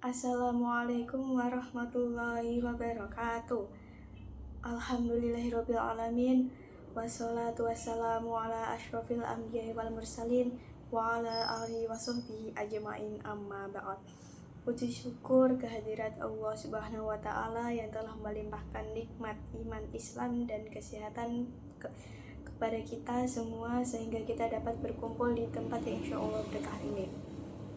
Assalamualaikum warahmatullahi wabarakatuh. Alhamdulillahirabbil alamin. Wassalatu wassalamu ala asyrofil anbiya'i wal mursalin wa ala alihi wasahbihi ajmain amma ba'd. Puji syukur kehadirat Allah Subhanahu wa taala yang telah melimpahkan nikmat iman, Islam dan kesehatan kepada kita semua sehingga kita dapat berkumpul di tempat yang insyaallah berkah ini.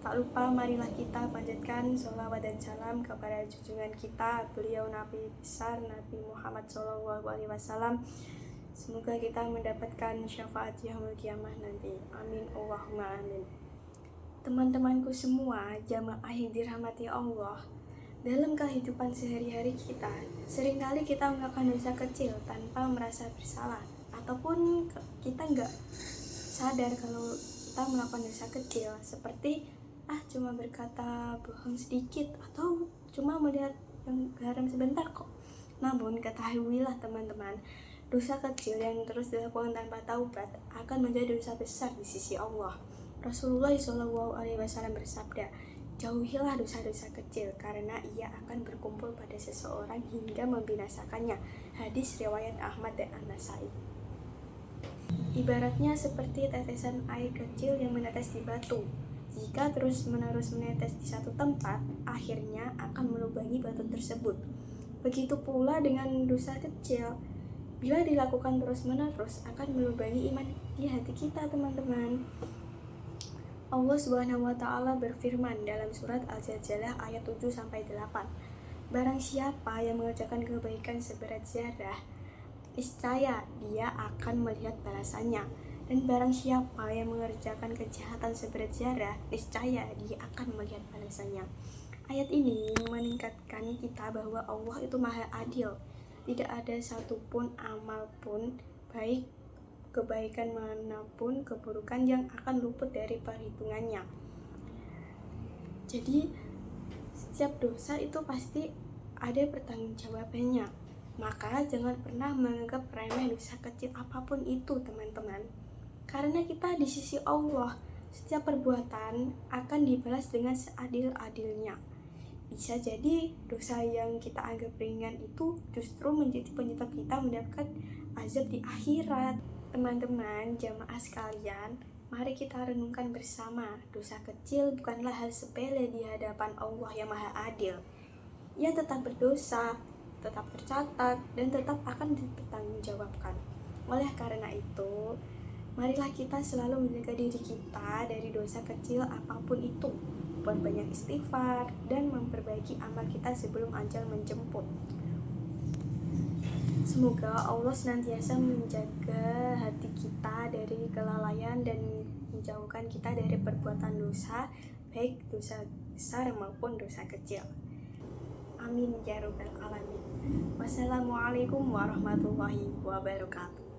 Tak lupa marilah kita panjatkan sholawat dan salam kepada junjungan kita, beliau Nabi besar Nabi Muhammad SAW. Semoga kita mendapatkan syafaat yaumul kiamah nanti. Amin Allahumma amin. Teman-temanku semua, jamaah yang dirahmati Allah, dalam kehidupan sehari-hari kita, seringkali kita melakukan dosa kecil tanpa merasa bersalah, ataupun kita nggak sadar kalau kita melakukan dosa kecil, seperti cuma berkata bohong sedikit atau cuma melihat yang haram sebentar kok. Namun ketahuilah teman-teman, dosa kecil yang terus dilakukan tanpa taubat akan menjadi dosa besar di sisi Allah. Rasulullah SAW bersabda, jauhilah dosa-dosa kecil karena ia akan berkumpul pada seseorang hingga membinasakannya. Hadis riwayat Ahmad dan An-Nasai. Ibaratnya seperti tetesan air kecil yang menetes di batu. Jika terus-menerus menetes di satu tempat, akhirnya akan melubangi batu tersebut. Begitu pula dengan dosa kecil, bila dilakukan terus-menerus akan melubangi iman di hati kita, teman-teman. Allah Subhanahu wa taala berfirman dalam surat Al-Zalzalah ayat 7-8. Barang siapa yang mengerjakan kebaikan seberat zarah, niscaya dia akan melihat balasannya. Dan barang siapa yang mengerjakan kejahatan seberat zarah, niscaya dia akan melihat balasannya. Ayat ini meningkatkan kita bahwa Allah itu maha adil. Tidak ada satupun amal pun, baik kebaikan manapun keburukan, yang akan luput dari perhitungannya. Jadi setiap dosa itu pasti ada pertanggungjawabannya. Maka jangan pernah menganggap remeh dosa kecil apapun itu, teman-teman. Karena kita di sisi Allah, setiap perbuatan akan dibalas dengan seadil-adilnya. Bisa jadi dosa yang kita anggap ringan itu justru menjadi penyebab kita mendapatkan azab di akhirat. Teman-teman, jamaah sekalian, mari kita renungkan bersama, dosa kecil bukanlah hal sepele di hadapan Allah yang maha adil. Ia tetap berdosa, tetap tercatat, dan tetap akan dipertanggungjawabkan. Oleh karena itu, marilah kita selalu menjaga diri kita dari dosa kecil apapun itu, berbanyak istighfar, dan memperbaiki amal kita sebelum ajal menjemput. Semoga Allah senantiasa menjaga hati kita dari kelalaian dan menjauhkan kita dari perbuatan dosa, baik dosa besar maupun dosa kecil. Amin ya rabbal alamin. Wassalamualaikum warahmatullahi wabarakatuh.